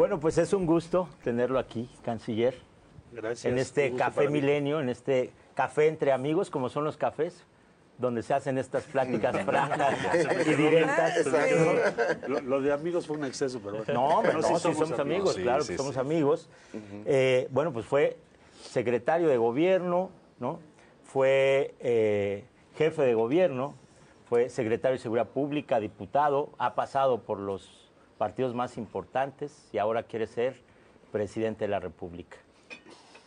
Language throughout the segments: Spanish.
Bueno, pues es un gusto tenerlo aquí, canciller. Gracias. En este Café Milenio, en este café entre amigos, como son los cafés, donde se hacen estas pláticas francas y directas. Lo de amigos fue un exceso, pero bueno. No, pero no, sí somos amigos, claro que somos amigos. Bueno, pues fue secretario de gobierno, ¿no? Fue jefe de gobierno, fue secretario de Seguridad Pública, diputado, ha pasado por los partidos más importantes y ahora quiere ser presidente de la República.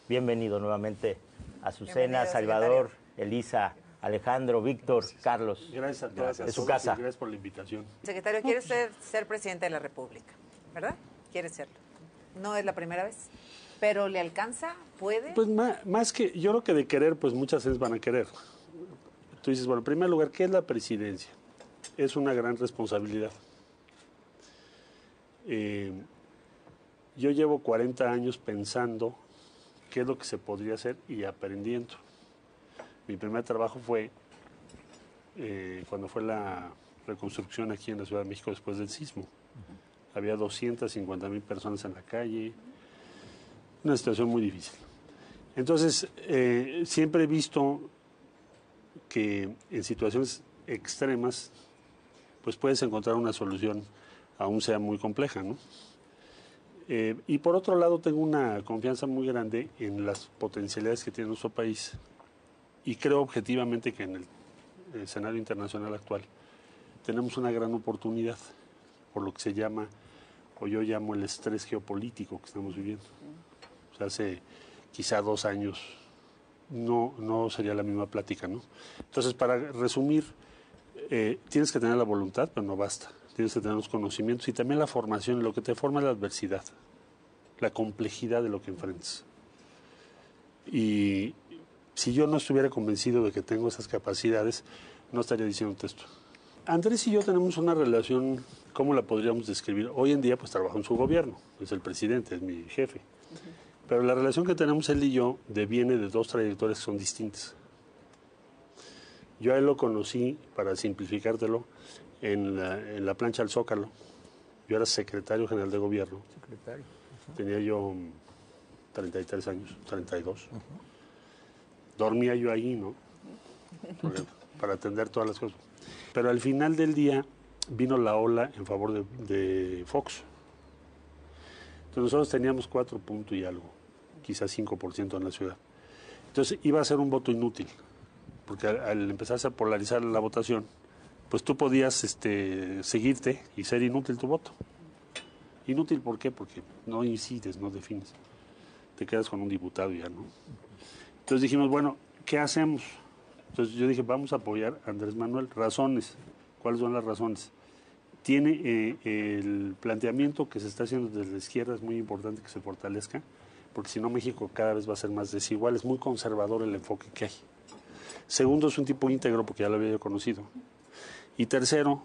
Bienvenido nuevamente a Azucena, Salvador, Elisa, Alejandro, Víctor, Carlos. Gracias a todos. De su casa. Gracias por la invitación. Secretario, quiere ser presidente de la República, ¿verdad? Quiere serlo. No es la primera vez. ¿Pero le alcanza? ¿Puede? Pues más que, yo creo que de querer, pues muchas veces van a querer. Tú dices, bueno, en primer lugar, ¿qué es la presidencia? Es una gran responsabilidad. Yo llevo 40 años pensando qué es lo que se podría hacer y aprendiendo. Mi primer trabajo fue cuando fue la reconstrucción aquí en la Ciudad de México después del sismo. Había 250,000 personas en la calle, una situación muy difícil. Entonces, siempre he visto que en situaciones extremas, pues puedes encontrar una solución, aún sea muy compleja, ¿no? Y por otro lado, tengo una confianza muy grande en las potencialidades que tiene nuestro país y creo objetivamente que en el escenario internacional actual tenemos una gran oportunidad por lo que se llama, o yo llamo el estrés geopolítico que estamos viviendo. O sea, hace quizá 2 años no sería la misma plática, ¿no? Entonces, para resumir, tienes que tener la voluntad, pero no basta. Tienes que tener los conocimientos y también la formación. Lo que te forma es la adversidad, la complejidad de lo que enfrentas. Y si yo no estuviera convencido de que tengo esas capacidades, no estaría diciéndote esto. Andrés y yo tenemos una relación, ¿cómo la podríamos describir? Hoy en día, pues trabajo en su gobierno, es el presidente, es mi jefe. Pero la relación que tenemos él y yo deviene de 2 trayectorias que son distintas. Yo a él lo conocí, para simplificártelo, en la plancha al Zócalo. Yo era secretario general de gobierno. Tenía yo 33 años, 32. Dormía yo ahí, ¿no? Para atender todas las cosas. Pero al final del día vino la ola en favor de Fox. Entonces nosotros teníamos 4 puntos y algo, quizás 5% en la ciudad. Entonces iba a ser un voto inútil, porque al empezar a polarizar la votación, pues tú podías seguirte y ser inútil tu voto. ¿Inútil por qué? Porque no incides, no defines. Te quedas con un diputado y ya, ¿no? Entonces dijimos, bueno, ¿qué hacemos? Entonces yo dije, vamos a apoyar a Andrés Manuel. Razones. ¿Cuáles son las razones? Tiene el planteamiento que se está haciendo desde la izquierda, es muy importante que se fortalezca, porque si no México cada vez va a ser más desigual. Es muy conservador el enfoque que hay. Segundo, es un tipo íntegro, porque ya lo había yo conocido. Y tercero,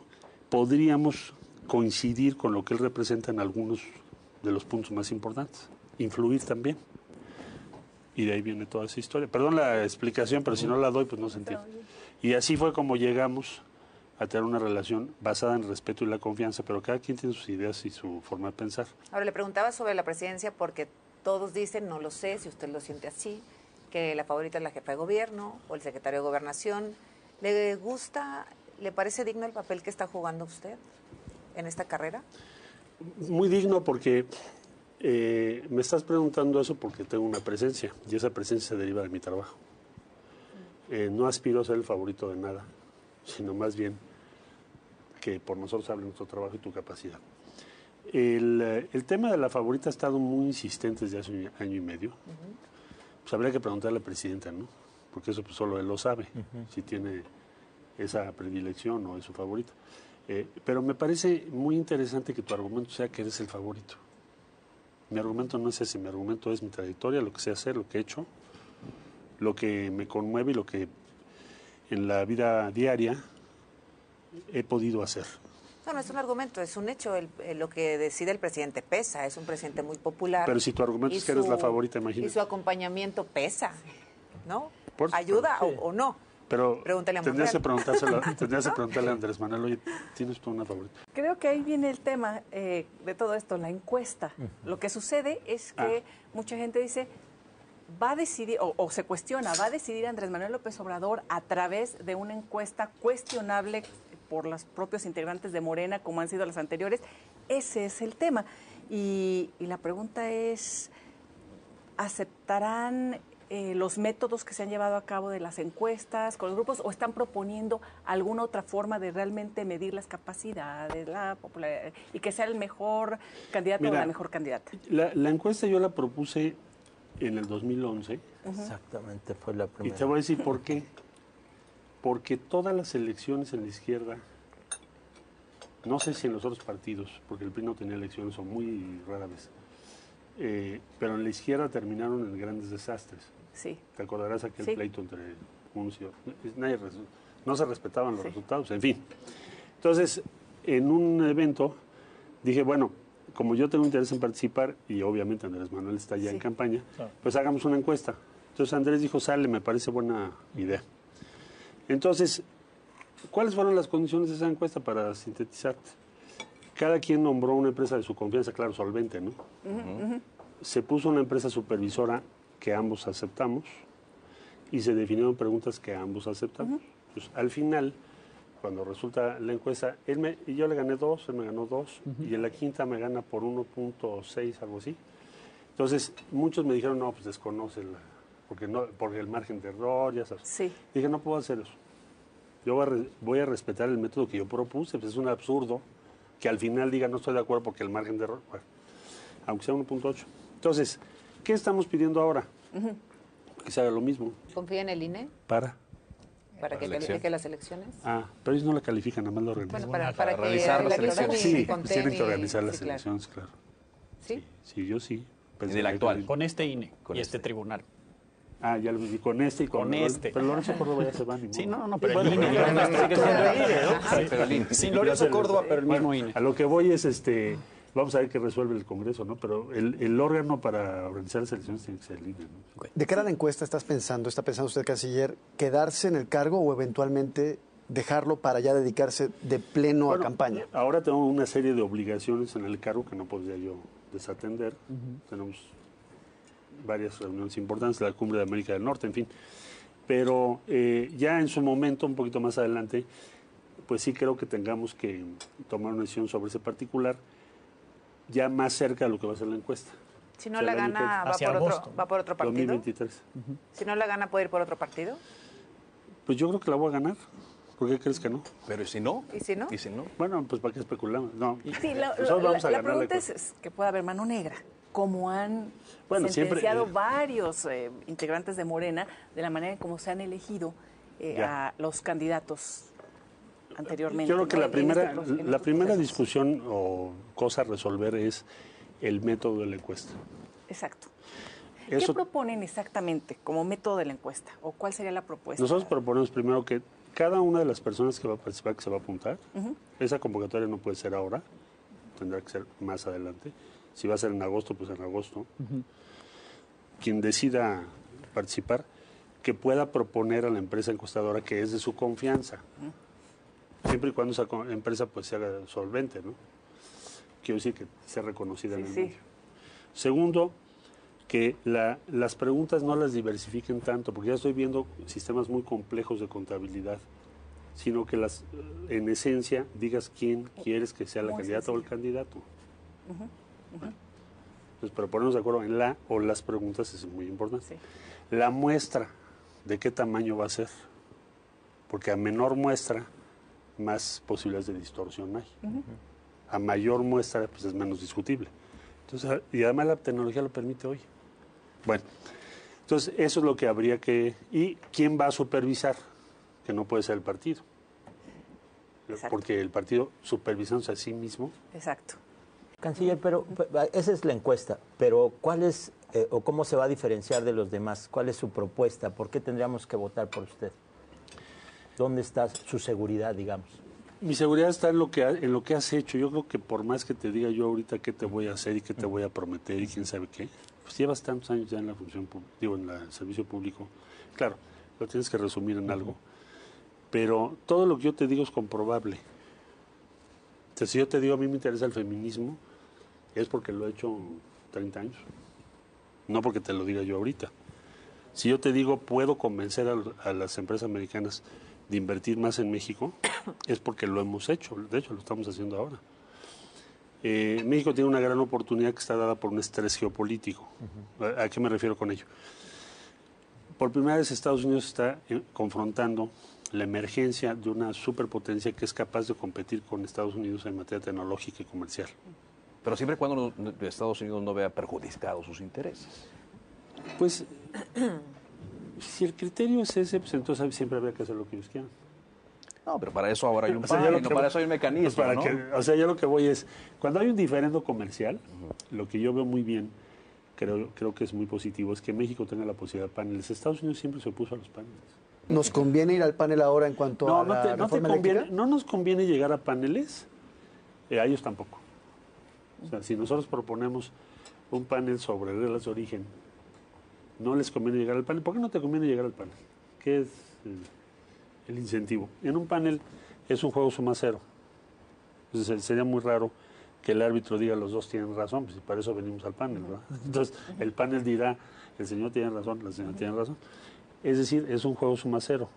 podríamos coincidir con lo que él representa en algunos de los puntos más importantes. Influir también. Y de ahí viene toda esa historia. Perdón la explicación, pero si no la doy, pues no se entiende. Y así fue como llegamos a tener una relación basada en el respeto y la confianza, pero cada quien tiene sus ideas y su forma de pensar. Ahora, le preguntaba sobre la presidencia porque todos dicen, no lo sé, si usted lo siente así, que la favorita es la jefa de gobierno o el secretario de Gobernación. ¿Le gusta, le parece digno el papel que está jugando usted en esta carrera? Muy digno porque me estás preguntando eso porque tengo una presencia y esa presencia se deriva de mi trabajo. No aspiro a ser el favorito de nada, sino más bien que por nosotros hable nuestro trabajo y tu capacidad. El tema de la favorita ha estado muy insistente desde hace 1 año y medio. Pues habría que preguntarle a la presidenta, ¿no? Porque eso pues solo él lo sabe, si tiene esa predilección o es su favorito. Pero me parece muy interesante que tu argumento sea que eres el favorito. Mi argumento no es ese, mi argumento es mi trayectoria, lo que sé hacer, lo que he hecho, lo que me conmueve y lo que en la vida diaria he podido hacer. No es un argumento, es un hecho. Lo que decide el presidente pesa, es un presidente muy popular. Pero si tu argumento es que eres la favorita, imagínate. Y su acompañamiento pesa, ¿no? Por ¿Ayuda sí. o no? Pero Pregúntale a tendrías que Monreal. preguntarle a Andrés Manuel, oye, ¿tienes tú una favorita? Creo que ahí viene el tema de todo esto, la encuesta. Lo que sucede es que mucha gente dice, va a decidir, o se cuestiona, va a decidir Andrés Manuel López Obrador a través de una encuesta cuestionable por los propios integrantes de Morena, como han sido las anteriores. Ese es el tema. Y la pregunta es, ¿aceptarán los métodos que se han llevado a cabo de las encuestas con los grupos o están proponiendo alguna otra forma de realmente medir las capacidades, la popularidad y que sea el mejor candidato o la mejor candidata? La encuesta yo la propuse en el 2011. Exactamente, fue la primera. Y te voy a decir por qué. Porque todas las elecciones en la izquierda, no sé si en los otros partidos, porque el PRI no tenía elecciones o muy rara vez, pero en la izquierda terminaron en grandes desastres. Sí. ¿Te acordarás aquel pleito entre unos y otros? No se respetaban los resultados, en fin. Entonces, en un evento, dije, bueno, como yo tengo interés en participar, y obviamente Andrés Manuel está ya en campaña, pues hagamos una encuesta. Entonces Andrés dijo, sale, me parece buena idea. Entonces, ¿cuáles fueron las condiciones de esa encuesta para sintetizarte? Cada quien nombró una empresa de su confianza, claro, solvente, ¿no? Se puso una empresa supervisora que ambos aceptamos y se definieron preguntas que ambos aceptamos. Pues, al final, cuando resulta la encuesta, y yo le gané 2, él me ganó 2, y en la quinta me gana por 1.6, algo así. Entonces, muchos me dijeron, no, pues desconoce, porque el margen de error, ya sabes. Sí. Dije, no puedo hacer eso. Yo voy a respetar el método que yo propuse, pues es un absurdo que al final diga no estoy de acuerdo porque el margen de error, bueno, aunque sea 1.8. Entonces, ¿qué estamos pidiendo ahora? Que se haga lo mismo. ¿Confía en el INE Para que califique las elecciones? Pero ellos no la califican, nada más lo organizan. Bueno, para que realizar las elecciones. Sí, conten tienen que y- organizar las sí, claro. elecciones, claro. ¿Sí? Sí, yo sí. En el actual. Con este INE Con y este. este tribunal. Ya lo vi con este y Con este. Pero Lorenzo Córdoba ya se va. Sí, no, pero el INE. Sigue siendo el INE, ¿no? Pero el INE. Sin Lorenzo Córdoba, pero el mismo INE. A lo que voy es, vamos a ver qué resuelve el Congreso, ¿no? Pero el órgano para organizar las elecciones tiene que ser el INE, ¿no? De cara a la encuesta, está pensando usted, canciller, quedarse en el cargo o eventualmente dejarlo para ya dedicarse de pleno a campaña? Ahora tengo una serie de obligaciones en el cargo que no podría yo desatender. Tenemos varias reuniones importantes, la Cumbre de América del Norte, en fin. Pero ya en su momento, un poquito más adelante, pues sí creo que tengamos que tomar una decisión sobre ese particular, ya más cerca de lo que va a ser la encuesta. Si no O sea, la el año gana, hacia agosto. ¿va por otro partido? 2023. Si no la gana, ¿puede ir por otro partido? Pues yo creo que la voy a ganar. ¿Por qué crees que no? Pero ¿y si no? ¿Y si no? ¿Y si no? Bueno, pues ¿para qué especulamos? No. Sí, Nosotros vamos a la ganar pregunta encuesta. es que puede haber mano negra, como han Bueno, sentenciado siempre, varios integrantes de Morena de la manera en cómo se han elegido a los candidatos anteriormente. Yo creo que ¿no? la En primera, este la primera proceso. discusión o cosa a resolver es el método de la encuesta. Exacto. Eso- ¿Qué proponen exactamente como método de la encuesta? ¿O cuál sería la propuesta? Nosotros proponemos primero que cada una de las personas que va a participar, que se va a apuntar, esa convocatoria no puede ser ahora, tendrá que ser más adelante. Si va a ser en agosto, pues en agosto. Quien decida participar, que pueda proponer a la empresa encuestadora que es de su confianza, siempre y cuando esa empresa pues se haga solvente, ¿no? Quiero decir que sea reconocida en el Sí. medio. Segundo, que las preguntas no las diversifiquen tanto, porque ya estoy viendo sistemas muy complejos de contabilidad, sino que en esencia digas quién quieres que sea la Muy candidata o el sencillo. candidato. Entonces, pero ponernos de acuerdo en la o las preguntas es muy importante. Sí. La muestra, ¿de qué tamaño va a ser? Porque a menor muestra, más posibilidades de distorsión hay. A mayor muestra, pues es menos discutible. Entonces, y además la tecnología lo permite hoy. Bueno, entonces eso es lo que habría que... ¿Y quién va a supervisar? Que no puede ser el partido. Exacto. Porque el partido supervisándose a sí mismo. Exacto. Canciller, pero esa es la encuesta, pero ¿cuál es o cómo se va a diferenciar de los demás? ¿Cuál es su propuesta? ¿Por qué tendríamos que votar por usted? ¿Dónde está su seguridad, digamos? Mi seguridad está en lo que has hecho. Yo creo que por más que te diga yo ahorita qué te voy a hacer y qué te voy a prometer y quién sabe qué, pues llevas tantos años ya en la función, en el servicio público. Claro, lo tienes que resumir en algo. Pero todo lo que yo te digo es comprobable. Entonces, si yo te digo a mí me interesa el feminismo, es porque lo he hecho 30 años. No porque te lo diga yo ahorita. Si yo te digo puedo convencer a las empresas americanas de invertir más en México, es porque lo hemos hecho. De hecho, lo estamos haciendo ahora. México tiene una gran oportunidad que está dada por un estrés geopolítico. ¿A qué me refiero con ello? Por primera vez Estados Unidos está confrontando la emergencia de una superpotencia que es capaz de competir con Estados Unidos en materia tecnológica y comercial. Pero siempre y cuando Estados Unidos no vea perjudicados sus intereses. Pues, si el criterio es ese, pues entonces siempre habría que hacer lo que ellos quieran. No, pero para eso ahora hay un para eso hay un mecanismo, pues ¿no? O sea, yo lo que voy es, cuando hay un diferendo comercial, lo que yo veo muy bien, creo que es muy positivo, es que México tenga la posibilidad de paneles. Estados Unidos siempre se opuso a los paneles. ¿Nos conviene ir al panel ahora en cuanto a la reforma eléctrica? No nos conviene llegar a paneles, a ellos tampoco. O sea, si nosotros proponemos un panel sobre reglas de origen, no les conviene llegar al panel. ¿Por qué no te conviene llegar al panel? ¿Qué es el incentivo? En un panel es un juego suma cero. Entonces sería muy raro que el árbitro diga los dos tienen razón, pues para eso venimos al panel, ¿verdad? Entonces el panel dirá, el señor tiene razón, la señora tiene razón. Es decir, es un juego suma cero.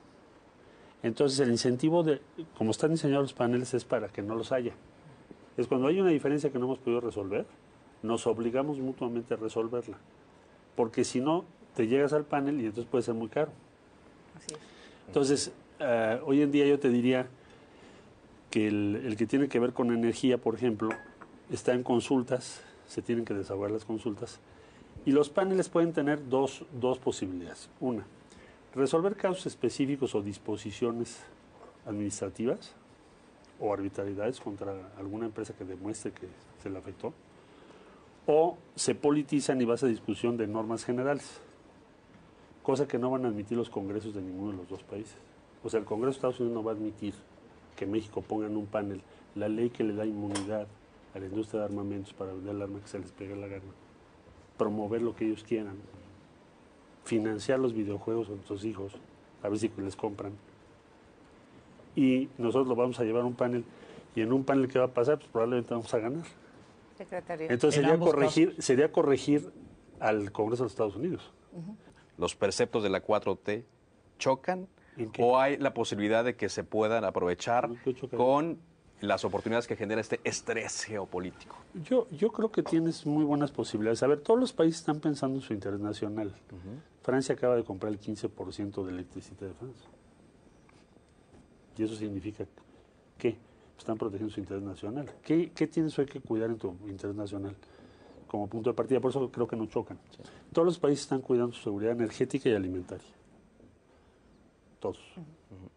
Entonces el incentivo, como están diseñados los paneles, es para que no los haya. Es cuando hay una diferencia que no hemos podido resolver, nos obligamos mutuamente a resolverla. Porque si no, te llegas al panel y entonces puede ser muy caro. Así es. Entonces, hoy en día yo te diría que el que tiene que ver con energía, por ejemplo, está en consultas, se tienen que desahogar las consultas, y los paneles pueden tener dos posibilidades. Una, resolver casos específicos o disposiciones administrativas o arbitrariedades contra alguna empresa que demuestre que se le afectó, o se politizan y vas a discusión de normas generales, cosa que no van a admitir los congresos de ninguno de los dos países. O sea, el Congreso de Estados Unidos no va a admitir que México ponga en un panel la ley que le da inmunidad a la industria de armamentos para vender el arma que se les pegue la gana, promover lo que ellos quieran, financiar los videojuegos a nuestros hijos, a ver si les compran. Y nosotros lo vamos a llevar a un panel, y en un panel, ¿qué va a pasar? Pues probablemente vamos a ganar. Secretario. Entonces sería corregir al Congreso de los Estados Unidos. ¿Los preceptos de la 4T chocan o hay la posibilidad de que se puedan aprovechar con las oportunidades que genera este estrés geopolítico? Yo creo que tienes muy buenas posibilidades. A ver, todos los países están pensando en su interés nacional. Francia acaba de comprar el 15% de electricidad de Francia. Y eso significa que están protegiendo su interés nacional. ¿Qué tienes hoy que cuidar en tu interés nacional como punto de partida? Por eso creo que no chocan. Sí. Todos los países están cuidando su seguridad energética y alimentaria. Todos.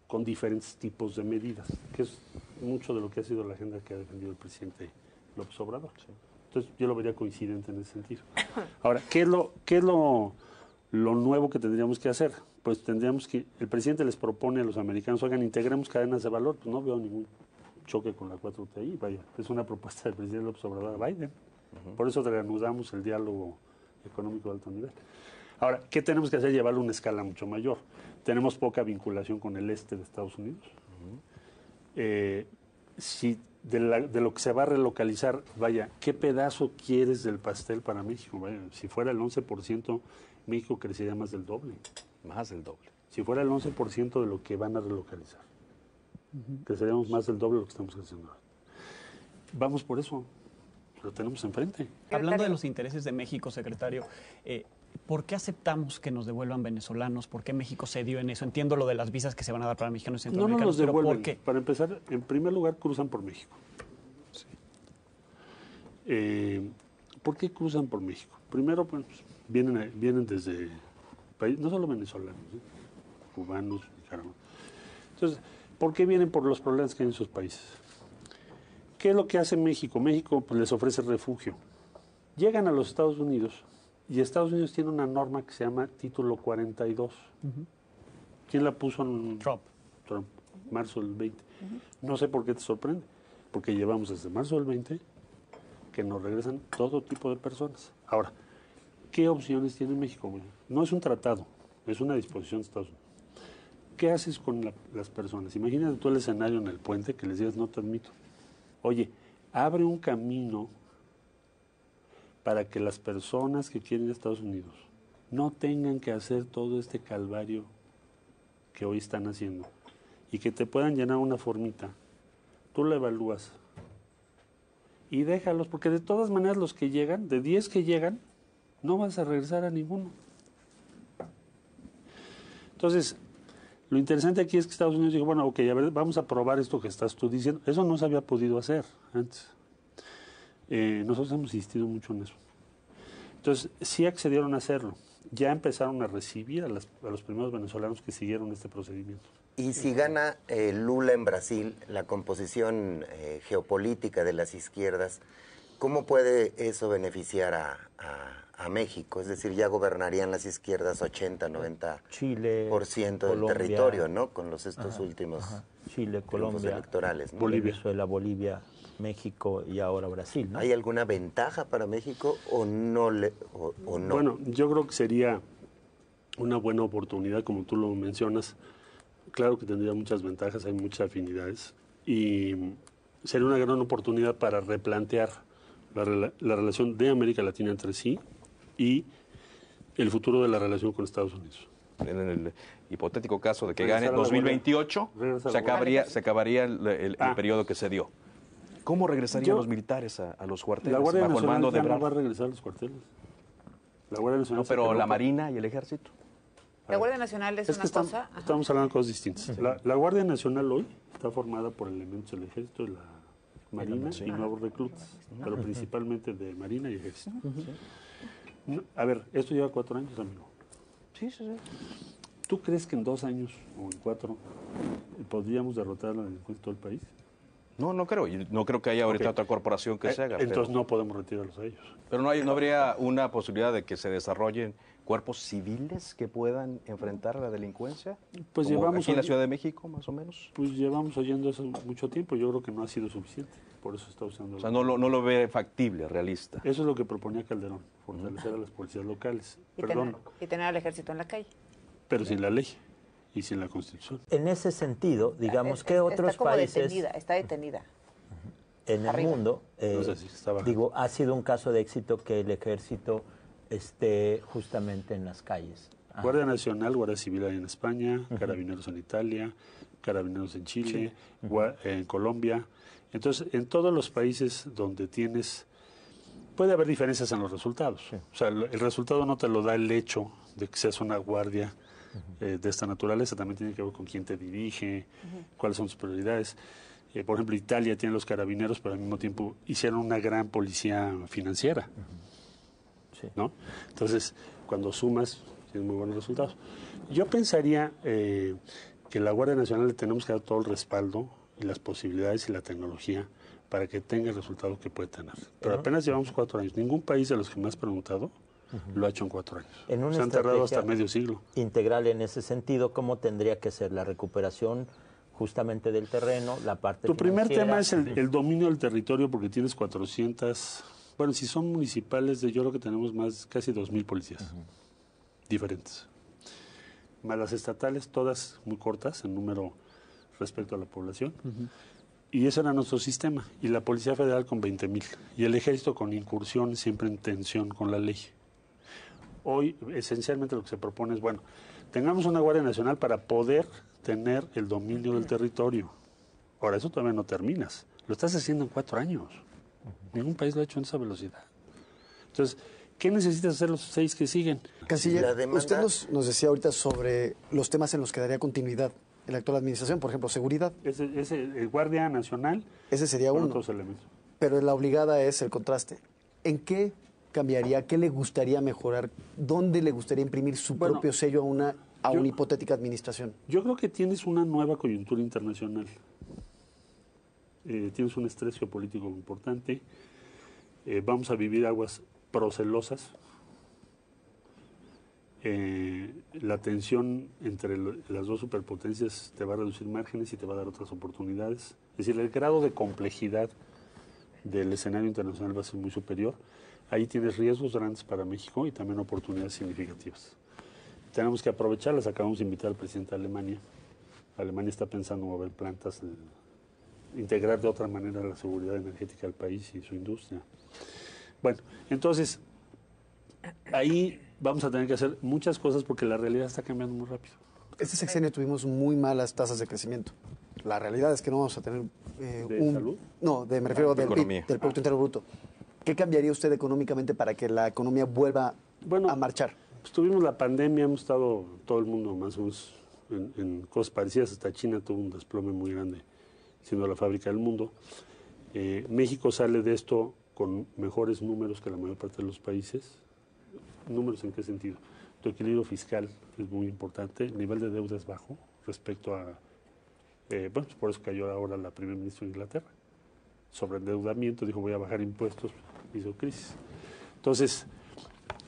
Con diferentes tipos de medidas, que es mucho de lo que ha sido la agenda que ha defendido el presidente López Obrador. Sí. Entonces yo lo vería coincidente en ese sentido. Ahora, ¿qué es lo nuevo que tendríamos que hacer? Pues tendríamos que, el presidente les propone a los americanos, oigan, integremos cadenas de valor. Pues no veo ningún choque con la 4T ahí, vaya, es una propuesta del presidente López Obrador a Biden. Por eso reanudamos el diálogo económico de alto nivel. Ahora, ¿qué tenemos que hacer? Llevarlo a una escala mucho mayor. Tenemos poca vinculación con el este de Estados Unidos. Si de lo que se va a relocalizar, vaya, ¿qué pedazo quieres del pastel para México? Vaya, si fuera el 11%, México crecería más del doble. Más del doble. Si fuera el 11% de lo que van a relocalizar, creceríamos más del doble de lo que estamos haciendo ahora. Vamos por eso. Lo tenemos enfrente. Hablando de los intereses de México, secretario, ¿por qué aceptamos que nos devuelvan venezolanos? ¿Por qué México cedió en eso? Entiendo lo de las visas que se van a dar para mexicanos y centroamericanos. No nos devuelven. ¿Por qué? Para empezar, en primer lugar, cruzan por México. Sí. ¿Por qué cruzan por México? Primero, pues, vienen desde países, no solo venezolanos, cubanos, nicaragüenses. Entonces, ¿por qué vienen? Por los problemas que hay en sus países. ¿Qué es lo que hace México? México pues, les ofrece refugio. Llegan a los Estados Unidos y Estados Unidos tiene una norma que se llama Título 42. ¿Quién la puso? Trump, marzo del 20. No sé por qué te sorprende, porque llevamos desde marzo del 20 que nos regresan todo tipo de personas. Ahora, ¿qué opciones tiene México? No es un tratado, es una disposición de Estados Unidos. ¿qué haces con las personas? Imagínate tú el escenario en el puente que les digas, no te admito. Oye, abre un camino para que las personas que quieren ir a Estados Unidos no tengan que hacer todo este calvario que hoy están haciendo y que te puedan llenar una formita. Tú la evalúas y déjalos, porque de todas maneras los que llegan, de 10 que llegan, no vas a regresar a ninguno. Entonces, lo interesante aquí es que Estados Unidos dijo, bueno, ok, a ver, vamos a probar esto que estás tú diciendo. Eso no se había podido hacer antes. Nosotros hemos insistido mucho en eso. Entonces, sí accedieron a hacerlo. Ya empezaron a recibir a los primeros venezolanos que siguieron este procedimiento. Y si gana Lula en Brasil, la composición geopolítica de las izquierdas, ¿cómo puede eso beneficiar a México? Es decir, ya gobernarían las izquierdas 80, 90% Chile, del Colombia, territorio, ¿no? Con estos últimos Chile, Colombia, electorales, ¿no? Venezuela, Bolivia, México y ahora Brasil, ¿no? ¿Hay alguna ventaja para México o no? O no? Bueno, yo creo que sería una buena oportunidad, como tú lo mencionas. Claro que tendría muchas ventajas, hay muchas afinidades y sería una gran oportunidad para replantear la relación de América Latina entre sí y el futuro de la relación con Estados Unidos. En el hipotético caso de que gane en 2028, se acabaría el periodo que se dio. ¿Cómo regresarían los militares a los cuarteles? La Guardia bajo el mando Nacional de ya no Ebrard? va a regresar a los cuarteles. La Guardia Nacional No, pero la Marina y el Ejército. La Guardia Nacional es una cosa. Estamos hablando de cosas distintas. La Guardia Nacional hoy está formada por elementos del Ejército, de la Marina y nuevos reclutas, pero principalmente de Marina y Ejército. No, a ver, esto lleva 4 años, amigo. Sí. ¿Tú crees que en 2 años o en 4 podríamos derrotar a la delincuencia de todo el país? No creo. Y no creo que haya ahorita otra corporación que se haga. Entonces no podemos retirarlos a ellos. Pero no habría una posibilidad de que se desarrollen cuerpos civiles que puedan enfrentar a la delincuencia. Pues Como llevamos aquí en la Ciudad de México, más o menos. Pues llevamos oyendo eso mucho tiempo. Yo creo que no ha sido suficiente. Por eso está usando. O sea, no lo ve factible, realista. Eso es lo que proponía Calderón, fortalecer a las policías locales. Y tener al ejército en la calle. Pero sin la ley y sin la Constitución. En ese sentido, digamos, ¿qué otros está como países está detenida. en el mundo, No sé si estaba... ha sido un caso de éxito que el ejército esté justamente en las calles? Guardia Nacional, Guardia Civil hay en España, Carabineros en Italia, Carabineros en Chile, en Colombia. Entonces, en todos los países donde tienes... Puede haber diferencias en los resultados. Sí. O sea, el resultado no te lo da el hecho de que seas una guardia de esta naturaleza. También tiene que ver con quién te dirige, cuáles son sus prioridades. Por ejemplo, Italia tiene los carabineros, pero al mismo tiempo hicieron una gran policía financiera. Sí. ¿No? Entonces, cuando sumas, tienes muy buenos resultados. Yo pensaría que la Guardia Nacional le tenemos que dar todo el respaldo y las posibilidades y la tecnología para que tenga el resultado que puede tener. Pero apenas llevamos 4 años. Ningún país de los que me has preguntado lo ha hecho en 4 años. Se han tardado hasta medio siglo. Integral en ese sentido, ¿cómo tendría que ser la recuperación justamente del terreno, la parte Tu financiera? primer tema es el dominio del territorio, porque tienes 400... Bueno, si son municipales, yo creo que tenemos casi 2,000 policías diferentes. Más las estatales, todas muy cortas en número respecto a la población. Y ese era nuestro sistema. Y la Policía Federal con 20,000. Y el Ejército con incursión, siempre en tensión con la ley. Hoy, esencialmente, lo que se propone es, bueno, tengamos una Guardia Nacional para poder tener el dominio del territorio. Ahora, eso todavía no terminas. Lo estás haciendo en 4 años. Ningún país lo ha hecho en esa velocidad. Entonces, ¿qué necesitas hacer los 6 que siguen? Canciller, usted nos decía ahorita sobre los temas en los que daría continuidad en la actual administración, por ejemplo, seguridad. El Guardia Nacional. Ese sería uno. Otros elementos. Pero la obligada es el contraste. ¿En qué cambiaría? ¿Qué le gustaría mejorar? ¿Dónde le gustaría imprimir su propio sello a una hipotética administración? Yo creo que tienes una nueva coyuntura internacional. Tienes un estrés geopolítico importante. Vamos a vivir aguas procelosas. La tensión entre las dos superpotencias te va a reducir márgenes y te va a dar otras oportunidades. Es decir, el grado de complejidad del escenario internacional va a ser muy superior. Ahí tienes riesgos grandes para México y también oportunidades significativas. Tenemos que aprovecharlas. Acabamos de invitar al presidente de Alemania Alemania está pensando mover plantas, integrar de otra manera la seguridad energética del país y su industria. Bueno, entonces, ahí vamos a tener que hacer muchas cosas porque la realidad está cambiando muy rápido. Este sexenio tuvimos muy malas tasas de crecimiento. La realidad es que no vamos a tener salud? No, me refiero del economía. PIB, del Producto Interno Bruto. ¿Qué cambiaría usted económicamente para que la economía vuelva a marchar? Pues tuvimos la pandemia, hemos estado todo el mundo más o menos en cosas parecidas, hasta China tuvo un desplome muy grande, siendo la fábrica del mundo. México sale de esto con mejores números que la mayor parte de los países. ¿Números en qué sentido? Tu equilibrio fiscal es muy importante, el nivel de deuda es bajo respecto a... bueno, pues por eso cayó ahora la primera ministra de Inglaterra. Sobre endeudamiento, dijo voy a bajar impuestos, hizo crisis. Entonces,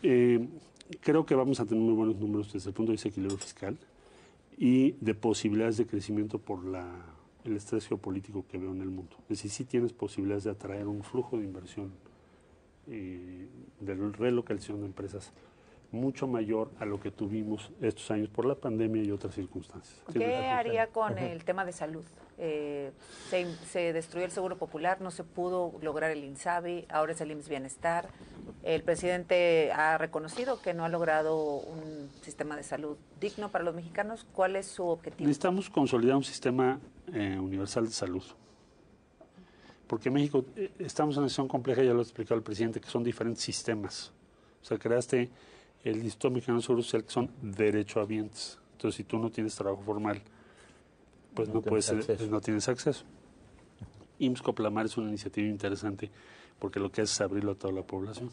creo que vamos a tener muy buenos números desde el punto de vista de equilibrio fiscal y de posibilidades de crecimiento por el estrés geopolítico que veo en el mundo. Es decir, sí tienes posibilidades de atraer un flujo de inversión de relocalización de empresas mucho mayor a lo que tuvimos estos años por la pandemia y otras circunstancias. ¿Qué haría con el tema de salud? Se destruyó el Seguro Popular, no se pudo lograr el INSABI, ahora es el IMSS Bienestar. El presidente ha reconocido que no ha logrado un sistema de salud digno para los mexicanos. ¿Cuál es su objetivo? Necesitamos consolidar un sistema universal de salud. Porque México, estamos en una situación compleja, ya lo ha explicado el presidente, que son diferentes sistemas. O sea, creaste el Instituto Mexicano de Seguro Social, que son derechohabientes. Entonces, si tú no tienes trabajo formal, pues no tienes acceso. IMSS Coplamar es una iniciativa interesante porque lo que hace es abrirlo a toda la población.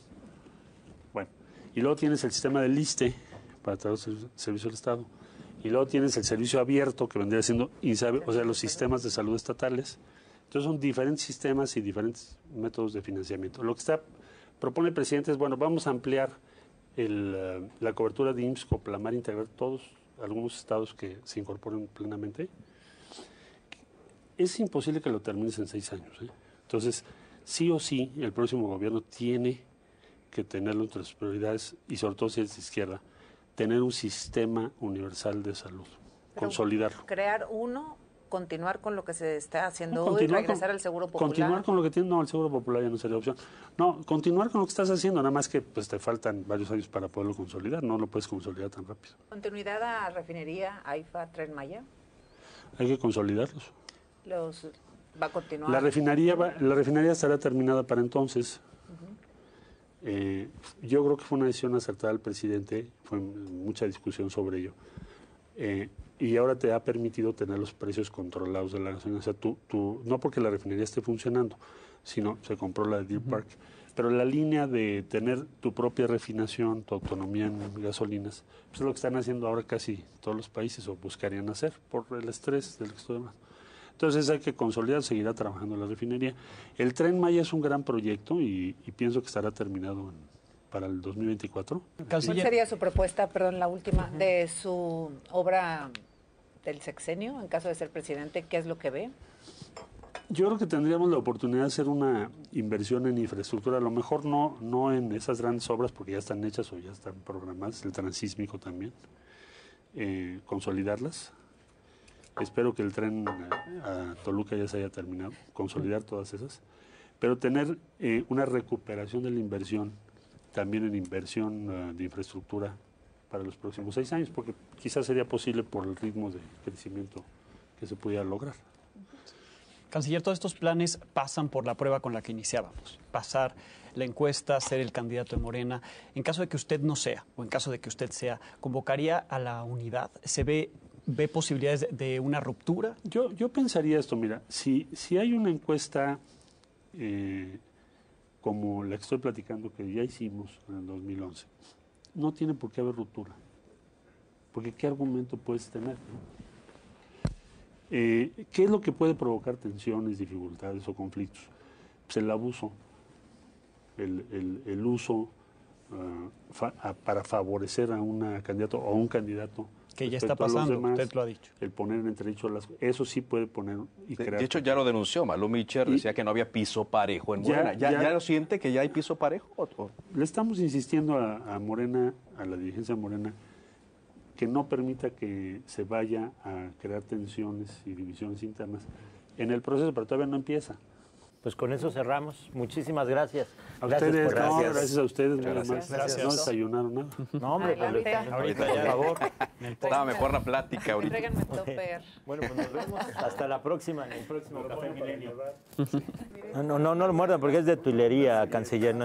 Bueno, y luego tienes el sistema del ISSSTE para todo el servicio del Estado. Y luego tienes el servicio abierto que vendría siendo INSABI, o sea, los sistemas de salud estatales. Entonces son diferentes sistemas y diferentes métodos de financiamiento. Lo que propone el presidente es, bueno, vamos a ampliar la cobertura de IMSS Coplamar, integrar algunos estados que se incorporen plenamente. Es imposible que lo termines en 6 años. Entonces, sí o sí, el próximo gobierno tiene que tenerlo entre sus prioridades, y sobre todo si es de izquierda, tener un sistema universal de salud, consolidarlo. Crear uno, continuar con lo que se está haciendo hoy, regresar al Seguro Popular. Continuar con lo que tiene, no, el Seguro Popular ya no sería opción. No, continuar con lo que estás haciendo, nada más que pues te faltan varios años para poderlo consolidar, no lo puedes consolidar tan rápido. ¿Continuidad a refinería, AIFA, Tren Maya? Hay que consolidarlos. ¿Va a continuar? La refinería estará terminada para entonces. Yo creo que fue una decisión acertada del presidente, fue mucha discusión sobre ello. Y ahora te ha permitido tener los precios controlados de la gasolina. O sea, no porque la refinería esté funcionando, sino se compró la de Deer Park. Pero la línea de tener tu propia refinación, tu autonomía en gasolinas, pues es lo que están haciendo ahora casi todos los países o buscarían hacer por el estrés del que estoy hablando. Entonces hay que consolidar, seguirá trabajando la refinería. El Tren Maya es un gran proyecto y pienso que estará terminado para el 2024. ¿Cuál sería su propuesta, perdón, la última, de su obra del sexenio, en caso de ser presidente? ¿Qué es lo que ve? Yo creo que tendríamos la oportunidad de hacer una inversión en infraestructura, a lo mejor no en esas grandes obras porque ya están hechas o ya están programadas, el transísmico también, consolidarlas. Espero que el tren a Toluca ya se haya terminado, consolidar todas esas, pero tener una recuperación de la inversión, también en inversión de infraestructura para los próximos 6 años, porque quizás sería posible por el ritmo de crecimiento que se pudiera lograr. Canciller, todos estos planes pasan por la prueba con la que iniciábamos. Pasar la encuesta, ser el candidato de Morena. En caso de que usted no sea, o en caso de que usted sea, ¿convocaría a la unidad? ¿Se ve posibilidades de una ruptura? Yo pensaría esto, mira, si hay una encuesta como la que estoy platicando, que ya hicimos en el 2011, no tiene por qué haber ruptura. Porque ¿qué argumento puedes tener? ¿Qué es lo que puede provocar tensiones, dificultades o conflictos? Pues el abuso, el uso para favorecer a una candidato o a un candidato. Que ya está pasando, demás, usted lo ha dicho. El poner en entredicho eso sí puede poner y crear. De hecho, ya lo denunció Malú Micher, decía que no había piso parejo en Morena. ¿Ya lo siente que ya hay piso parejo? Le estamos insistiendo a Morena, a la dirigencia de Morena, que no permita que se vaya a crear tensiones y divisiones internas en el proceso, pero todavía no empieza. Pues con eso cerramos. Muchísimas gracias. A Gracias ustedes, por- no, gracias a ustedes. Gracias. No desayunaron nada. No, hombre, pues, Ahorita ya. por favor. Estaba mejor la plática ahorita. Tráiganme topper. Bueno, pues nos vemos hasta la próxima, en el próximo Café Milenio. No lo muerdan porque es de Tuilería, canciller. ¿No?